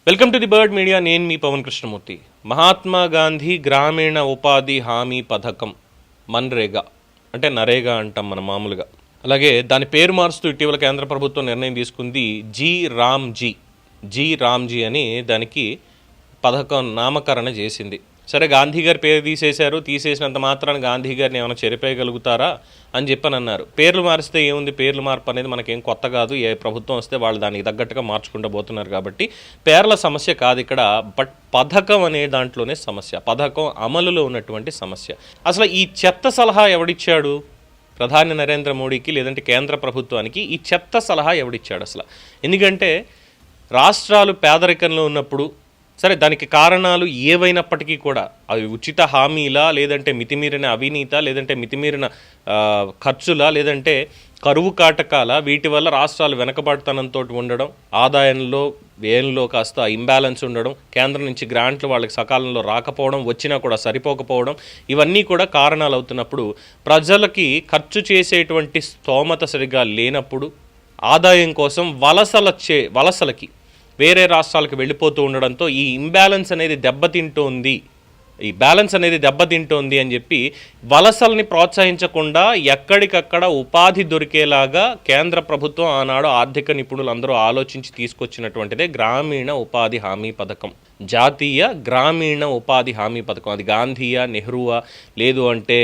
Welcome to the bird media. నేను మీ పవన్ కృష్ణమూర్తి. మహాత్మా గాంధీ గ్రామీణ ఉపాధి హామీ పథకం, మన్రేగా అంటే నరేగా అంటాం మనం మామూలుగా. అలాగే దాని పేరు మారుస్తూ ఇటీవల కేంద్ర ప్రభుత్వం నిర్ణయం తీసుకుంది జీ రామ్జీ అని దానికి పథకం నామకరణ చేసింది. సరే, గాంధీ గారి పేరు తీసేసినంత మాత్రాన గాంధీ గారిని ఏమైనా చెరిపేయగలుగుతారా అని చెప్పని అన్నారు. పేర్లు మారిస్తే ఏముంది, పేర్లు మార్పు అనేది మనకేం కొత్త కాదు. ఏ ప్రభుత్వం వస్తే వాళ్ళు దానికి తగ్గట్టుగా మార్చుకుంటూ పోతున్నారు కాబట్టి పేర్ల సమస్య కాదు ఇక్కడ. బట్ పథకం అనే దాంట్లోనే సమస్య, పథకం అమలులో ఉన్నటువంటి సమస్య. అసలు ఈ చెత్త సలహా ఎవడిచ్చాడు ప్రధాని నరేంద్ర మోడీకి, లేదంటే కేంద్ర ప్రభుత్వానికి? ఈ చెత్త సలహా ఎవడిచ్చాడు అసలు? ఎందుకంటే రాష్ట్రాలు పేదరికంలో ఉన్నప్పుడు, సరే దానికి కారణాలు ఏవైనప్పటికీ కూడా అవి ఉచిత హామీలా, లేదంటే మితిమీరిన అవినీత, లేదంటే మితిమీరిన ఖర్చులా, లేదంటే కరువు కాటకాల, వీటి వల్ల రాష్ట్రాలు వెనకబడతనంతో ఉండడం, ఆదాయంలో వ్యయంలో కాస్త ఇంబ్యాలెన్స్ ఉండడం, కేంద్రం నుంచి గ్రాంట్లు వాళ్ళకి సకాలంలో రాకపోవడం, వచ్చినా కూడా సరిపోకపోవడం, ఇవన్నీ కూడా కారణాలు అవుతున్నప్పుడు, ప్రజలకి ఖర్చు చేసేటువంటి స్తోమత సరిగా లేనప్పుడు, ఆదాయం కోసం వలసలకి వేరే రాష్ట్రాలకు వెళ్ళిపోతూ ఉండడంతో ఈ ఇంబ్యాలెన్స్ అనేది దెబ్బతింటోంది అని చెప్పి వలసల్ని ప్రోత్సహించకుండా ఎక్కడికక్కడ ఉపాధి దొరికేలాగా కేంద్ర ప్రభుత్వం ఆనాడు ఆర్థిక నిపుణులు అందరూ ఆలోచించి తీసుకొచ్చినటువంటిదే గ్రామీణ ఉపాధి హామీ పథకం, జాతీయ గ్రామీణ ఉపాధి హామీ పథకం. అది గాంధీయా, నెహ్రూవా, లేదు అంటే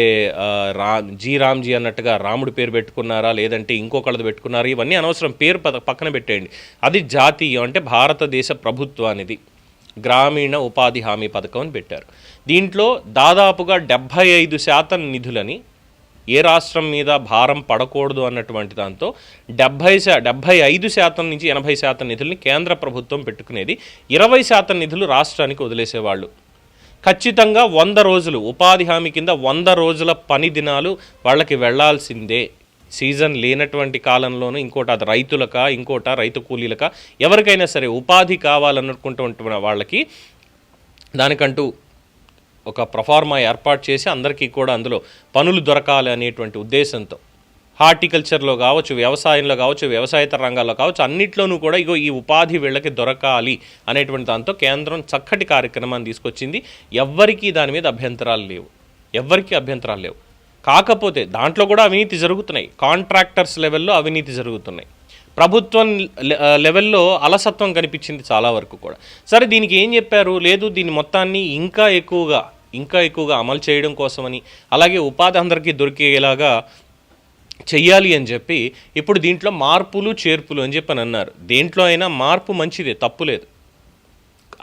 రామ్జీ అన్నట్టుగా రాముడి పేరు పెట్టుకున్నారా, లేదంటే ఇంకొకళ్ళది పెట్టుకున్నారా, ఇవన్నీ అనవసరం. పేరు పక్కన పెట్టేయండి. అది జాతీయం, అంటే భారతదేశ ప్రభుత్వానిది గ్రామీణ ఉపాధి హామీ పథకం అని పెట్టారు. దీంట్లో దాదాపుగా 75% నిధులని ఏ రాష్ట్రం మీద భారం పడకూడదు అన్నటువంటి దాంతో 75% నుంచి 80% నిధుల్ని కేంద్ర ప్రభుత్వం పెట్టుకునేది, 20% నిధులు రాష్ట్రానికి వదిలేసేవాళ్ళు. ఖచ్చితంగా 100 రోజులు ఉపాధి హామీ కింద 100 రోజుల పని దినాలు వాళ్ళకి వెళ్లాల్సిందే. సీజన్ లేనటువంటి కాలంలోనూ, ఇంకోటి అది రైతులకా, రైతు కూలీలకా, ఎవరికైనా సరే ఉపాధి కావాలనుకుంటున్న వాళ్ళకి దానికంటూ ఒక ప్రొఫార్మా ఏర్పాటు చేసి అందరికీ కూడా అందులో పనులు దొరకాలి అనేటువంటి ఉద్దేశంతో హార్టికల్చర్లో కావచ్చు, వ్యవసాయంలో కావచ్చు, వ్యవసాయేతర రంగాల్లో కావచ్చు, అన్నిట్లోనూ కూడా ఈ ఉపాధి వీళ్ళకి దొరకాలి అనేటువంటి దాంతో కేంద్రం చక్కటి కార్యక్రమాన్ని తీసుకొచ్చింది. ఎవ్వరికీ దాని మీద అభ్యంతరాలు లేవు. కాకపోతే దాంట్లో కూడా అవినీతి జరుగుతున్నాయి. కాంట్రాక్టర్స్ లెవెల్లో అవినీతి జరుగుతున్నాయి. ప్రభుత్వం లెవెల్లో అలసత్వం కనిపించింది చాలా వరకు కూడా. సరే, దీనికి ఏం చెప్పారు? లేదు, దీని మొత్తాన్ని ఇంకా ఎక్కువగా అమలు చేయడం కోసమని, అలాగే ఉపాధి అందరికీ దొరికేలాగా చెయ్యాలి అని చెప్పి ఇప్పుడు దీంట్లో మార్పులు చేర్పులు అని చెప్పని అన్నారు. దేంట్లో అయినా మార్పు మంచిదే, తప్పులేదు.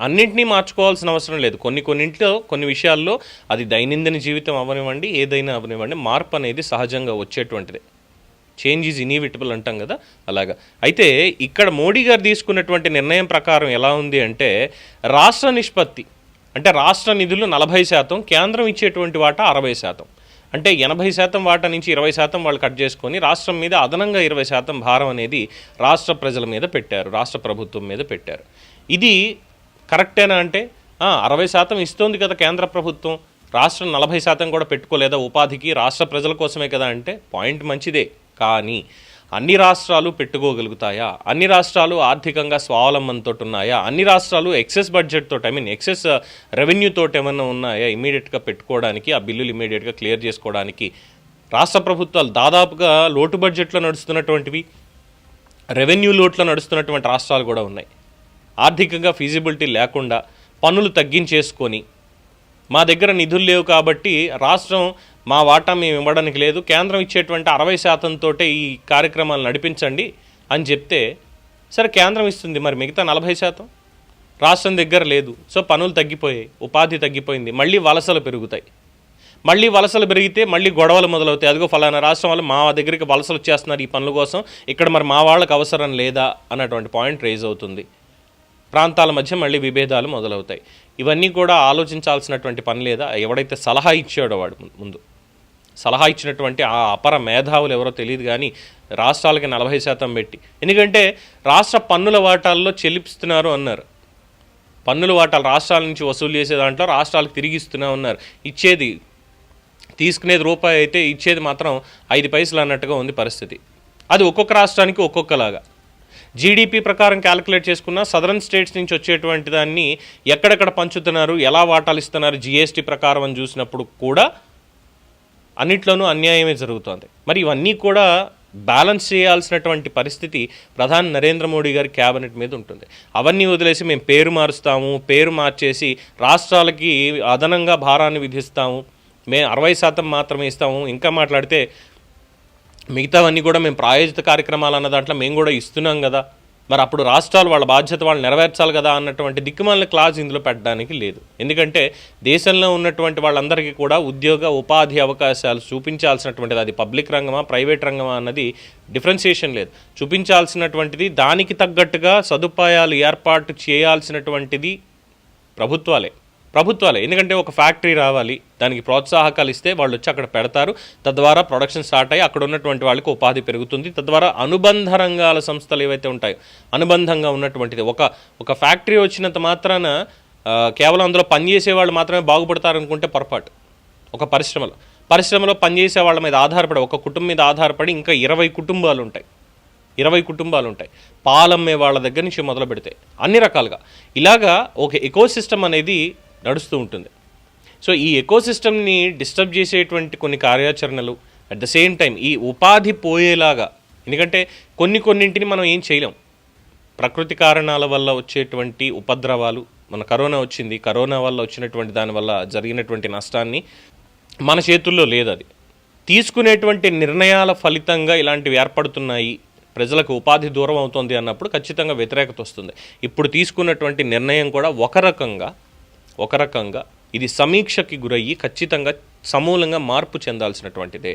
అన్నింటినీ మార్చుకోవాల్సిన అవసరం లేదు. కొన్నింటిలో కొన్ని విషయాల్లో అది దైనందిన జీవితం అవనివ్వండి, ఏదైనా అవనివ్వండి, మార్పు అనేది సహజంగా వచ్చేటువంటిదే. చేంజ్ ఈజ్ ఇన్ఈవిటబుల్ అంటాం కదా, అలాగా. అయితే ఇక్కడ మోడీ గారు తీసుకున్నటువంటి నిర్ణయం ప్రకారం ఎలా ఉంది అంటే, రాష్ట్ర నిష్పత్తి అంటే రాష్ట్ర నిధులు 40%, కేంద్రం ఇచ్చేటువంటి వాటా 60%. అంటే 80% వాటా నుంచి 20% వాళ్ళు కట్ చేసుకొని రాష్ట్రం మీద అదనంగా 20% భారం అనేది రాష్ట్ర ప్రజల మీద పెట్టారు, రాష్ట్ర ప్రభుత్వం మీద పెట్టారు. ఇది కరెక్టేనా అంటే 60% ఇస్తోంది కదా కేంద్ర ప్రభుత్వం, రాష్ట్రం 40% కూడా పెట్టుకోలేదా ఉపాధికి, రాష్ట్ర ప్రజల కోసమే కదా అంటే పాయింట్ మంచిదే. కానీ అన్ని రాష్ట్రాలు పెట్టుకోగలుగుతాయా? అన్ని రాష్ట్రాలు ఆర్థికంగా స్వావలంబనతో ఉన్నాయా? అన్ని రాష్ట్రాలు ఎక్సెస్ బడ్జెట్ తోటి, ఎక్సెస్ రెవెన్యూ తోటి ఏమన్నా ఉన్నాయా ఇమీడియట్గా పెట్టుకోవడానికి, ఆ బిల్లులు ఇమీడియట్గా క్లియర్ చేసుకోవడానికి? రాష్ట్ర ప్రభుత్వాలు దాదాపుగా లోటు బడ్జెట్లో నడుస్తున్నటువంటివి, రెవెన్యూ లోట్లో నడుస్తున్నటువంటి రాష్ట్రాలు కూడా ఉన్నాయి. ఆర్థికంగా ఫీజిబిలిటీ లేకుండా పన్నులు తగ్గించేసుకొని, మా దగ్గర నిధులు లేవు కాబట్టి రాష్ట్రం మా వాటా మేము ఇవ్వడానికి లేదు, కేంద్రం ఇచ్చేటువంటి 60%తోటే ఈ కార్యక్రమాలు నడిపించండి అని చెప్తే, సరే కేంద్రం ఇస్తుంది, మరి మిగతా 40% రాష్ట్రం దగ్గర లేదు. సో పన్నులు తగ్గిపోయాయి, ఉపాధి తగ్గిపోయింది, మళ్ళీ వలసలు పెరుగుతాయి. మళ్ళీ వలసలు పెరిగితే మళ్ళీ గొడవలు మొదలవుతాయి. అదిగో ఫలానా రాష్ట్రం వాళ్ళు మా దగ్గరికి వలసలు వచ్చేస్తున్నారు ఈ పనుల కోసం, ఇక్కడ మరి మా వాళ్ళకి అవసరం లేదా అన్నటువంటి పాయింట్ రైజ్ అవుతుంది. ప్రాంతాల మధ్య మళ్ళీ విభేదాలు మొదలవుతాయి. ఇవన్నీ కూడా ఆలోచించాల్సినటువంటి పని లేదా? ఎవడైతే సలహా ఇచ్చాడో వాడు ముందు సలహా ఇచ్చినటువంటి ఆ అపర మేధావులు ఎవరో తెలియదు, కానీ రాష్ట్రాలకి 40% పెట్టి, ఎందుకంటే రాష్ట్ర పన్నుల వాటాల్లో చెల్లిస్తున్నారు అన్నారు. పన్నుల వాటాలు రాష్ట్రాల నుంచి వసూలు చేసే దాంట్లో రాష్ట్రాలకు తిరిగి ఇస్తున్నా ఉన్నారు. తీసుకునేది రూపాయి అయితే ఇచ్చేది మాత్రం 5 పైసలు అన్నట్టుగా ఉంది పరిస్థితి. అది ఒక్కొక్క రాష్ట్రానికి ఒక్కొక్కలాగా. జీడిపి ప్రకారం క్యాలిక్యులేట్ చేసుకున్న సదరన్ స్టేట్స్ నుంచి వచ్చేటువంటి దాన్ని ఎక్కడెక్కడ పంచుతున్నారు, ఎలా వాటాలు ఇస్తున్నారు జీఎస్టీ ప్రకారం అని చూసినప్పుడు కూడా అన్నిట్లోనూ అన్యాయమే జరుగుతోంది. మరి ఇవన్నీ కూడా బ్యాలెన్స్ చేయాల్సినటువంటి పరిస్థితి ప్రధాని నరేంద్ర మోడీ గారి క్యాబినెట్ మీద ఉంటుంది. అవన్నీ వదిలేసి మేము పేరు మారుస్తాము, పేరు మార్చేసి రాష్ట్రాలకి అదనంగా భారాన్ని విధిస్తాము, మేము 60% మాత్రమే ఇస్తాము, ఇంకా మాట్లాడితే మిగతావన్నీ కూడా మేము ప్రాయోజిత కార్యక్రమాలు అన్న దాంట్లో మేము కూడా ఇస్తున్నాం కదా, మరి అప్పుడు రాష్ట్రాలు వాళ్ళ బాధ్యత వాళ్ళు నెరవేర్చాలి కదా అన్నటువంటి దిక్కుమాలిన క్లాజ్ ఇందులో పెట్టడానికి లేదు. ఎందుకంటే దేశంలో ఉన్నటువంటి వాళ్ళందరికీ కూడా ఉద్యోగ ఉపాధి అవకాశాలు చూపించాల్సినటువంటిది, అది పబ్లిక్ రంగమా ప్రైవేట్ రంగమా అన్నది డిఫరెన్సియేషన్ లేదు, చూపించాల్సినటువంటిది దానికి తగ్గట్టుగా సదుపాయాలు ఏర్పాటు చేయాల్సినటువంటిది ప్రభుత్వాలే. ఎందుకంటే ఒక ఫ్యాక్టరీ రావాలి, దానికి ప్రోత్సాహకాలు ఇస్తే వాళ్ళు వచ్చి అక్కడ పెడతారు, తద్వారా ప్రొడక్షన్ స్టార్ట్ అయ్యి అక్కడ ఉన్నటువంటి వాళ్ళకి ఉపాధి పెరుగుతుంది, తద్వారా అనుబంధ రంగాల సంస్థలు ఏవైతే ఉంటాయో అనుబంధంగా ఉన్నటువంటిది ఒక ఫ్యాక్టరీ వచ్చినంత మాత్రాన కేవలం అందులో పనిచేసే వాళ్ళు మాత్రమే బాగుపడతారనుకుంటే పొరపాటు. ఒక పరిశ్రమలో పనిచేసే వాళ్ళ మీద ఆధారపడి, ఒక కుటుంబం మీద ఆధారపడి ఇంకా 20 కుటుంబాలు ఉంటాయి. పాలమ్మే వాళ్ళ దగ్గర నుంచి మొదలు పెడితే అన్ని రకాలుగా ఇలాగా ఒక ఎకోసిస్టమ్ అనేది నడుస్తూ ఉంటుంది. సో ఈ ఎకోసిస్టమ్ని డిస్టర్బ్ చేసేటువంటి కొన్ని కార్యాచరణలు, అట్ ద సేమ్ టైం ఈ ఉపాధి పోయేలాగా, ఎందుకంటే కొన్నింటిని మనం ఏం చేయలేం, ప్రకృతి కారణాల వల్ల వచ్చేటువంటి ఉపద్రవాలు, మన కరోనా వచ్చింది, కరోనా వల్ల వచ్చినటువంటి దానివల్ల జరిగినటువంటి నష్టాన్ని మన చేతుల్లో లేదు. అది తీసుకునేటువంటి నిర్ణయాల ఫలితంగా ఇలాంటివి ఏర్పడుతున్నాయి, ప్రజలకు ఉపాధి దూరం అవుతుంది అన్నప్పుడు ఖచ్చితంగా వ్యతిరేకత వస్తుంది. ఇప్పుడు తీసుకున్నటువంటి నిర్ణయం కూడా ఒక రకంగా ఇది సమీక్షకి గురయ్యి ఖచ్చితంగా సమూలంగా మార్పు చెందాల్సినటువంటిదే.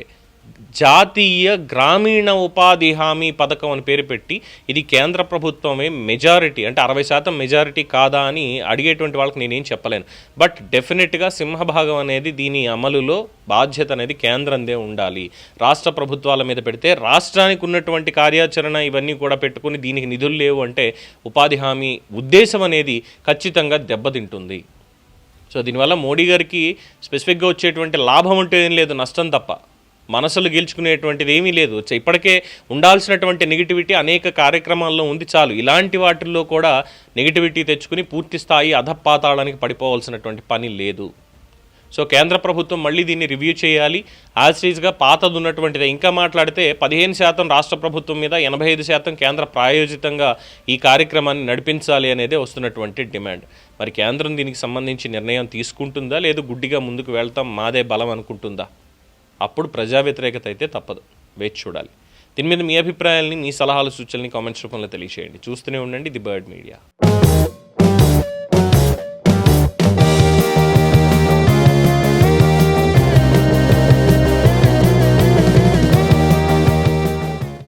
జాతీయ గ్రామీణ ఉపాధి హామీ పథకం అని పేరు పెట్టి ఇది కేంద్ర ప్రభుత్వమే మెజారిటీ, అంటే 60% మెజారిటీ కాదా అని అడిగేటువంటి వాళ్ళకి నేనేం చెప్పలేను. బట్ డెఫినెట్గా సింహభాగం అనేది దీని అమలులో బాధ్యత అనేది కేంద్రందే ఉండాలి. రాష్ట్ర ప్రభుత్వాల మీద పెడితే రాష్ట్రానికి ఉన్నటువంటి కార్యాచరణ ఇవన్నీ కూడా పెట్టుకుని దీనికి నిధులు లేవు అంటే ఉపాధి హామీ ఉద్దేశం అనేది ఖచ్చితంగా దెబ్బతింటుంది. సో దీనివల్ల మోడీ గారికి స్పెసిఫిక్గా వచ్చేటువంటి లాభం అంటే ఏం లేదు, నష్టం తప్ప. మనసులు గెలుచుకునేటువంటిది ఏమీ లేదు. ఇప్పటికే ఉండాల్సినటువంటి నెగిటివిటీ అనేక కార్యక్రమాల్లో ఉంది, చాలు ఇలాంటి వాటిల్లో కూడా నెగిటివిటీ తెచ్చుకుని పూర్తి స్థాయి అధపాతాళానికి పడిపోవాల్సినటువంటి పని లేదు. సో కేంద్ర ప్రభుత్వం మళ్ళీ దీన్ని రివ్యూ చేయాలి. యాజ్టీజ్గా పాతది ఉన్నటువంటిదే, ఇంకా మాట్లాడితే 15% రాష్ట్ర ప్రభుత్వం మీద 85% కేంద్ర ప్రాయోజితంగా ఈ కార్యక్రమాన్ని నడిపించాలి అనేదే వస్తున్నటువంటి డిమాండ్. మరి కేంద్రం దీనికి సంబంధించి నిర్ణయం తీసుకుంటుందా, లేదు గుడ్డిగా ముందుకు వెళ్తాం మాదే బలం అనుకుంటుందా? అప్పుడు ప్రజా వ్యతిరేకత అయితే తప్పదు, వేచి చూడాలి. దీని మీద మీ అభిప్రాయాలని, మీ సలహాలు, సూచనల్ని కామెంట్స్ రూపంలో తెలియజేయండి. చూస్తూనే ఉండండి ది బర్డ్ మీడియా.